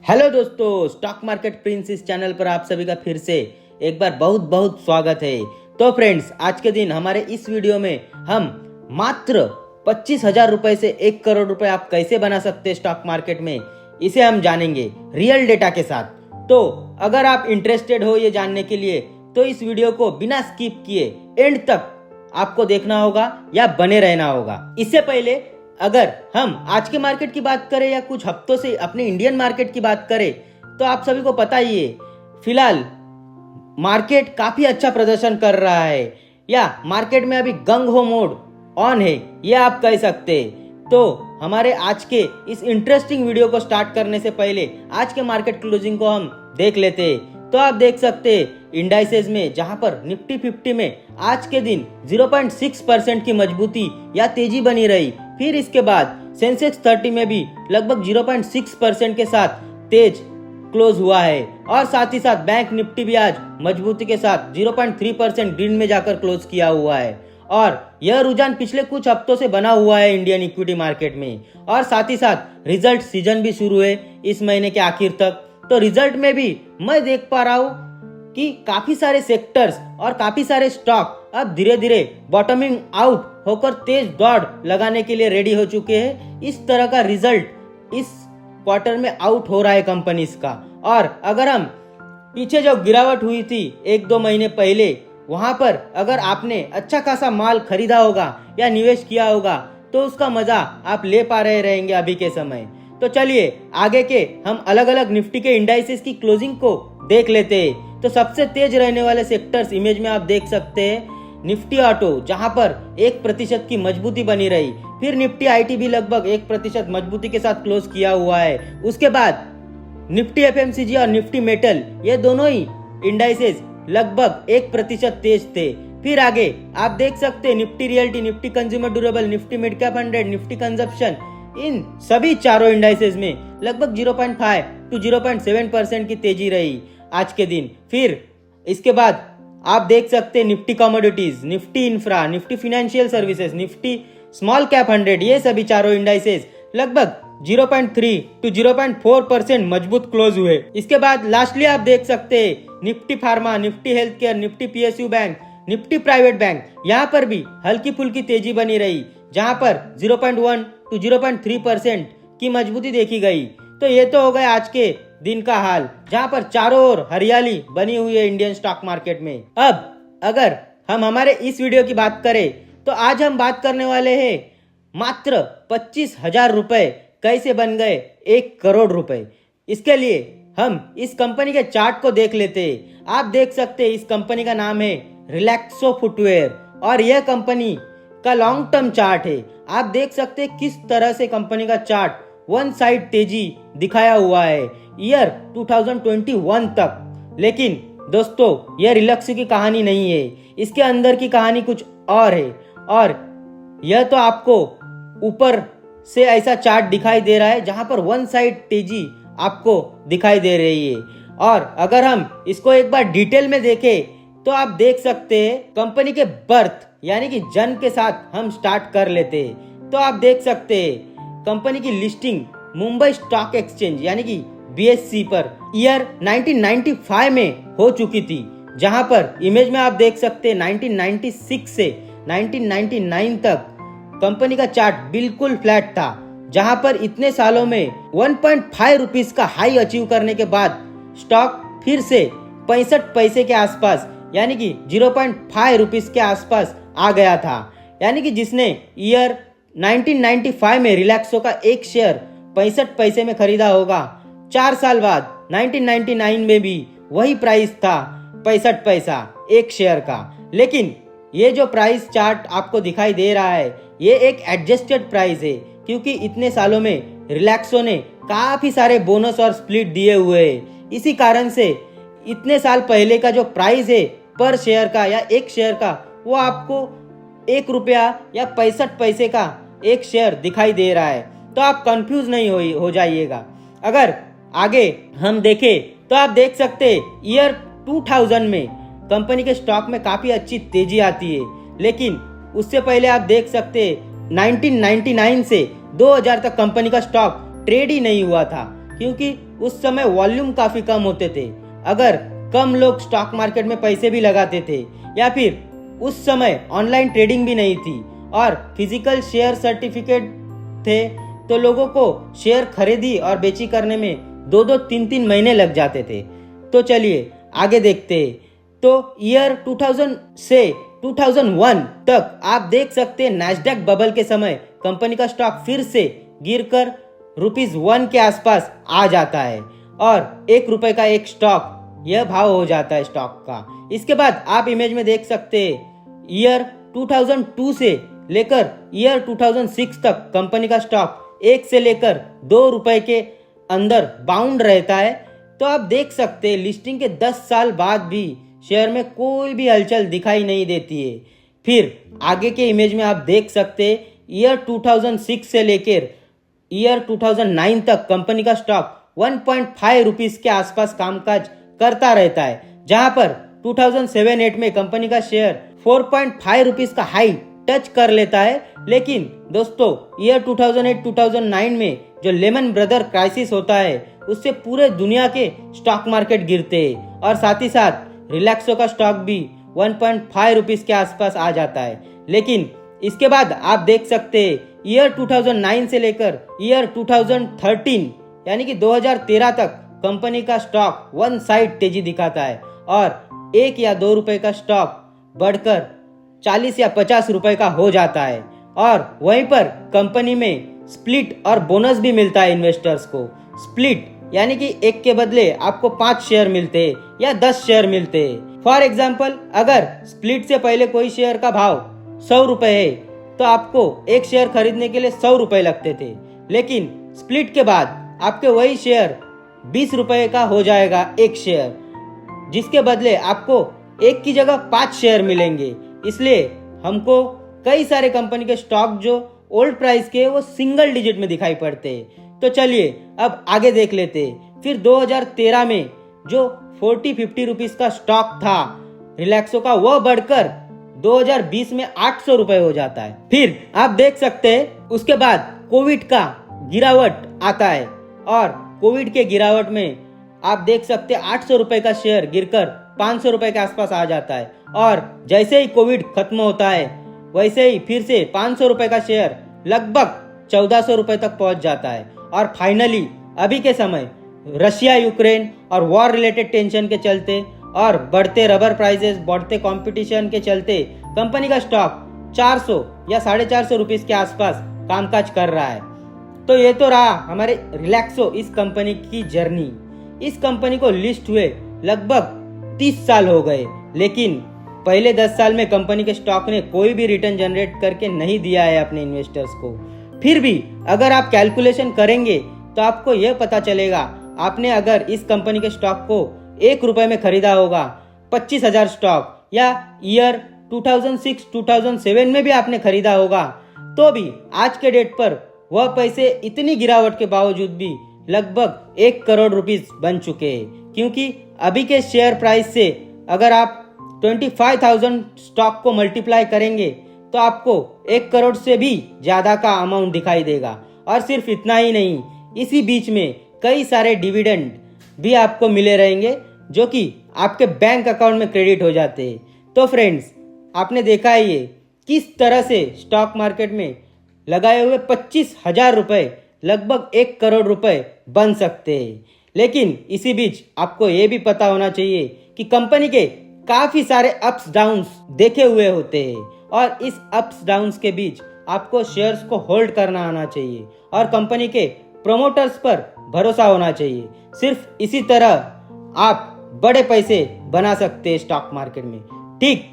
Hello दोस्तों, stock market Prince इस channel पर आप सभी का फिर से एक बार बहुत बहुत स्वागत है। तो फ्रेंड्स, आज के दिन हमारे इस वीडियो में हम मात्र 25,000 रुपए से 1 करोड़ रुपए आप कैसे बना सकते हैं स्टॉक मार्केट में, इसे हम जानेंगे रियल डेटा के साथ। तो अगर आप इंटरेस्टेड हो ये जानने के लिए तो इस वीडियो को बिना स्किप किए एंड तक आपको देखना होगा या बने रहना होगा। इससे पहले अगर हम आज के मार्केट की बात करें या कुछ हफ्तों से अपने इंडियन मार्केट की बात करें तो आप सभी को पता ही है, फिलहाल मार्केट काफी अच्छा प्रदर्शन कर रहा है या मार्केट में अभी गंग हो मोड ऑन है, ये आप कह सकते हैं। तो हमारे आज के इस इंटरेस्टिंग वीडियो को स्टार्ट करने से पहले आज के मार्केट क्लोजिंग को हम देख लेते हैं। तो आप देख सकते हैं इंडाइसेस में, जहां पर निफ्टी 50 में आज के दिन 0.6% की मजबूती या तेजी बनी रही। फिर इसके बाद सेंसेक्स 30 में भी लगभग 0.6% के साथ तेज क्लोज हुआ है और साथ ही साथ बैंक निफ्टी भी आज मजबूती के साथ 0.3% ग्रीन में जाकर क्लोज किया हुआ है। और यह रुझान पिछले कुछ हफ्तों से बना हुआ है इंडियन इक्विटी मार्केट में। और साथ ही साथ रिजल्ट सीजन भी शुरू है इस महीने के आखिर तक। तो रिजल्ट में भी मैं देख पा रहा हूँ कि काफी सारे सेक्टर्स और काफी सारे स्टॉक अब धीरे धीरे बॉटमिंग आउट होकर तेज दौड़ लगाने के लिए रेडी हो चुके हैं। इस तरह का रिजल्ट इस क्वार्टर में आउट हो रहा है कंपनीज का। और अगर हम पीछे जो गिरावट हुई थी 1-2 महीने पहले, वहां पर अगर आपने अच्छा खासा माल खरीदा होगा या निवेश किया होगा तो उसका मजा आप ले पा रहे रहेंगे अभी के समय। तो चलिए आगे के हम अलग अलग निफ्टी के इंडाइसेस की क्लोजिंग को देख लेते हैं। तो सबसे तेज रहने वाले सेक्टर्स इमेज में आप देख सकते हैं निफ्टी ऑटो, जहां पर 1% की मजबूती बनी रही। फिर निफ्टी आईटी भी लगभग 1% मजबूती के साथ क्लोज किया हुआ है। उसके बाद निफ्टी एफएमसीजी और निफ्टी मेटल, ये दोनों ही इंडाइसेस लगभग 1% तेज थे। फिर आगे आप देख सकते हैं Nifty realty, Nifty consumer durable, Nifty mid cap 100, Nifty consumption, इन सभी चारों इंडाइसेस में लगभग 0.5 to 0.7% की तेजी रही आज के दिन। फिर इसके बाद आप देख सकते हैं Nifty commodities, Nifty infra, Nifty financial services, Nifty small cap 100, ये सभी चारों इंडाइसेस लगभग 0.3 to 0.4% मजबूत क्लोज हुए। इसके बाद लास्टली आप देख सकते हैं Nifty pharma, Nifty health care, Nifty PSU bank, Nifty private bank, यहाँ पर भी हल्की फुल्की तेजी बनी रही, जहां पर 0.1 to 0.3% की मजबूती देखी गई। तो ये तो हो गया आज के दिन का हाल, जहां पर चारों ओर हरियाली बनी हुई है इंडियन स्टॉक मार्केट में। अब अगर हम हमारे इस वीडियो की बात करें तो आज हम बात करने वाले हैं मात्र 25,000 रुपए कैसे बन गए 1 करोड़ रुपए। इसके लिए हम इस कंपनी के चार्ट को देख लेते हैं। आप देख सकते हैं इस कंपनी का नाम है रिलैक्सो फुटवेयर और यह कंपनी का लॉन्ग टर्म चार्ट है। आप देख सकते हैं किस तरह से कंपनी का चार्ट वन साइड तेजी दिखाया हुआ है ईयर 2021 तक। लेकिन दोस्तों, यह रिलैक्सो की कहानी नहीं है, इसके अंदर की कहानी कुछ और है। और यह तो आपको ऊपर से ऐसा चार्ट दिखाई दे रहा है जहां पर वन साइड तेजी आपको दिखाई दे रही है। और अगर हम इसको एक बार डिटेल में देखें तो आप देख सकते हैं कंपनी के बर्थ यानी कि जन्म के साथ हम स्टार्ट कर लेते हैं। तो आप देख सकते हैं कंपनी की लिस्टिंग मुंबई स्टॉक एक्सचेंज यानी कि बीएससी पर ईयर 1995 में हो चुकी थी, जहां पर इमेज में आप देख सकते हैं 1996 से 1999 तक कंपनी का चार्ट बिल्कुल फ्लैट था, जहां पर इतने सालों में 1.5 रुपीज का हाई अचीव करने के बाद स्टॉक फिर से 65 पैसे के आसपास यानी कि 0.5 रुपीज के आसपास आ गया था। यानी कि जिसने ईयर 1995 में रिलैक्सो का एक शेयर 65 पैसे में खरीदा होगा, 4 साल बाद 1999 में भी वही प्राइस था 65 पैसा एक शेयर का। लेकिन ये जो प्राइस चार्ट आपको दिखाई दे रहा है ये एक एडजस्टेड प्राइस है, क्योंकि इतने सालों में रिलैक्सो ने काफी सारे बोनस और स्प्लिट दिए हुए हैं। इसी कारण से इतने साल पहले का जो प्राइस है पर शेयर का या एक शेयर का, वो आपको 1 रुपया या 65 पैसे का एक शेयर दिखाई दे रहा है। तो आप कंफ्यूज नहीं हो जाइएगा। अगर आगे हम देखें तो आप देख सकते ईयर 2000 में कंपनी के स्टॉक में काफी अच्छी तेजी आती है। लेकिन उससे पहले आप देख सकते 1999 से 2000 तक कंपनी का स्टॉक ट्रेड ही नहीं हुआ था, क्योंकि उस समय वॉल्यूम काफी कम होते थे, अगर कम लोग स्टॉक मार्केट में पैसे भी लगाते थे, या फिर उस समय ऑनलाइन ट्रेडिंग भी नहीं थी और फिजिकल शेयर सर्टिफिकेट थे, तो लोगों को शेयर खरीदी और बेची करने में 2-2, 3-3 महीने लग जाते थे। तो चलिए आगे देखते हैं। तो ईयर 2000 से 2001 तक आप देख सकते हैं नैस्डैक बबल के समय कंपनी का स्टॉक फिर से गिरकर ₹1 के आसपास आ जाता है और ₹1 का एक स्टॉक यह भाव हो जाता है स्टॉक का। इसके बाद आप इमेज में देख सकते हैं ईयर 2002 से लेकर ईयर 2006 तक कंपनी का स्टॉक 1 से लेकर ₹2 के अंदर बाउंड रहता है। तो आप देख सकते हैं लिस्टिंग के 10 साल बाद भी शेयर में कोई भी हलचल दिखाई नहीं देती है। फिर आगे के इमेज में आप देख सकते हैं ईयर 2006 से लेकर ईयर 2009 तक कंपनी का स्टॉक ₹1.5 के आसपास कामकाज करता रहता है, जहां पर 2007-8 में कंपनी का शेयर ₹4.5 का हाई टच कर लेता है। लेकिन दोस्तों ईयर 2008-2009 में जो लेमन ब्रदर क्राइसिस होता है, उससे पूरे दुनिया के स्टॉक मार्केट गिरते हैं और साथ ही साथ रिलैक्सो का स्टॉक भी ₹1.5 के आसपास आ जाता है। लेकिन इसके बाद आप देख सकते हैं ईयर 2009 से लेकर ईयर 2013 यानी कि 2013 तक कंपनी का स्टॉक वन साइड तेजी दिखाता है और ₹1 या ₹2 का स्टॉक बढ़कर ₹40 या ₹50 का हो जाता है। और वहीं पर कंपनी में स्प्लिट और बोनस भी मिलता है इन्वेस्टर्स को। स्प्लिट यानी कि 1 के बदले आपको 5 शेयर मिलते हैं या 10 शेयर मिलते हैं। फॉर एग्जाम्पल अगर स्प्लिट से पहले कोई शेयर का भाव ₹100 है, तो आपको एक शेयर खरीदने के लिए ₹100 लगते थे, लेकिन स्प्लिट के बाद आपके वही शेयर ₹20 का हो जाएगा एक शेयर, जिसके बदले आपको एक की जगह 5 शेयर मिलेंगे। इसलिए हमको कई सारे कंपनी के स्टॉक जो ओल्ड प्राइस के वो सिंगल डिजिट में दिखाई पड़ते हैं। तो चलिए अब आगे देख लेते हैं। फिर 2013 में जो 40-50 रुपीस का स्टॉक था रिलैक्सो का, वह बढ़कर 2020 में ₹800 हो जाता है। फिर आप देख सकते हैं उसके बाद कोविड का गिरावट आता है और कोविड के गिरावट में आप देख सकते हैं ₹800 का शेयर गिरकर ₹500 के आसपास आ जाता है और जैसे ही कोविड खत्म होता है वैसे ही फिर से ₹500 का शेयर लगभग ₹1400 तक पहुंच जाता है। और फाइनली अभी के समय रशिया यूक्रेन और वॉर रिलेटेड टेंशन के चलते और बढ़ते रबर प्राइसेस, बढ़ते कंपटीशन के चलते कंपनी का स्टॉक 400 या ₹450 के आसपास कामकाज कर रहा है। तो ये तो रहा हमारे रिलैक्सो इस कंपनी की जर्नी। इस कंपनी को लिस्ट हुए लगभग 30 साल हो गए, लेकिन पहले 10 साल में कंपनी के स्टॉक ने कोई भी रिटर्न जनरेट करके नहीं दिया है अपने इन्वेस्टर्स को। फिर भी अगर आप कैलकुलेशन करेंगे तो आपको यह पता चलेगा, आपने अगर इस कंपनी के स्टॉक को ₹1 में खरीदा होगा, 25,000 स्टॉक, या ईयर 2006-2007 में भी आपने खरीदा होगा, तो भी आज के डेट पर वह पैसे इतनी गिरावट के बावजूद भी लगभग ₹1 करोड़ बन चुके हैं। क्योंकि अभी के शेयर प्राइस से अगर आप 25,000 स्टॉक को मल्टीप्लाई करेंगे तो आपको 1 करोड़ से भी ज्यादा का अमाउंट दिखाई देगा। और सिर्फ इतना ही नहीं, इसी बीच में कई सारे डिविडेंड भी आपको मिले रहेंगे जो कि आपके बैंक अकाउंट में क्रेडिट हो जाते हैं। तो फ्रेंड्स, आपने देखा है ये किस तरह से स्टॉक मार्केट में लगाए हुए 25,000 रुपए लगभग ₹1 करोड़ बन सकते हैं। लेकिन इसी बीच आपको ये भी पता होना चाहिए कि कंपनी के काफी सारे अप्स डाउन्स देखे हुए होते हैं और इस अप्स डाउन्स के बीच आपको शेयर्स को होल्ड करना आना चाहिए और कंपनी के प्रमोटर्स पर भरोसा होना चाहिए। सिर्फ इसी तरह आप बड़े पैसे बना सकते हैं स्टॉक मार्केट में। ठीक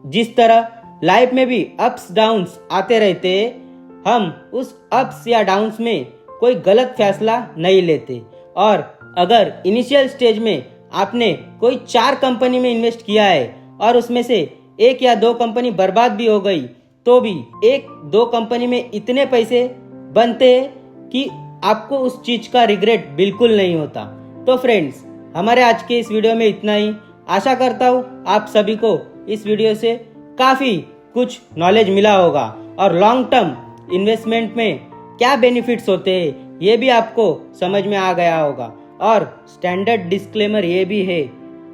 जिस तरह लाइफ में भी अप्स डाउन्स आते रहते हैं, हम उस अप्स या डाउन्स में कोई गलत फैसला नहीं लेते। और अगर इनिशियल स्टेज में आपने कोई 4 कंपनी में इन्वेस्ट किया है और उसमें से 1 या 2 कंपनी बर्बाद भी हो गई, तो भी 1-2 कंपनी में इतने पैसे बनते हैं कि आपको उस चीज का रिग्रेट बिल्कुल नहीं होता। तो फ्रेंड्स, हमारे आज के इस वीडियो में इतना ही। आशा करता हूँ आप सभी को इस वीडियो से काफी कुछ नॉलेज मिला होगा और लॉन्ग टर्म इन्वेस्टमेंट में क्या बेनिफिट्स होते हैं ये भी आपको समझ में आ गया होगा। और स्टैंडर्ड डिस्क्लेमर ये भी है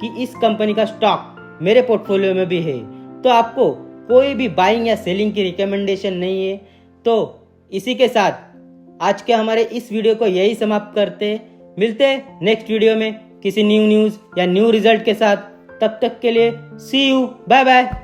कि इस कंपनी का स्टॉक मेरे पोर्टफोलियो में भी है, तो आपको कोई भी बाइंग या सेलिंग की रिकमेंडेशन नहीं है। तो इसी के साथ आज के हमारे इस वीडियो को यही समाप्त करते हैं। मिलते हैं नेक्स्ट वीडियो में किसी न्यू न्यूज़ या न्यू रिजल्ट के साथ। तब तक के लिए सी यू, बाय बाय।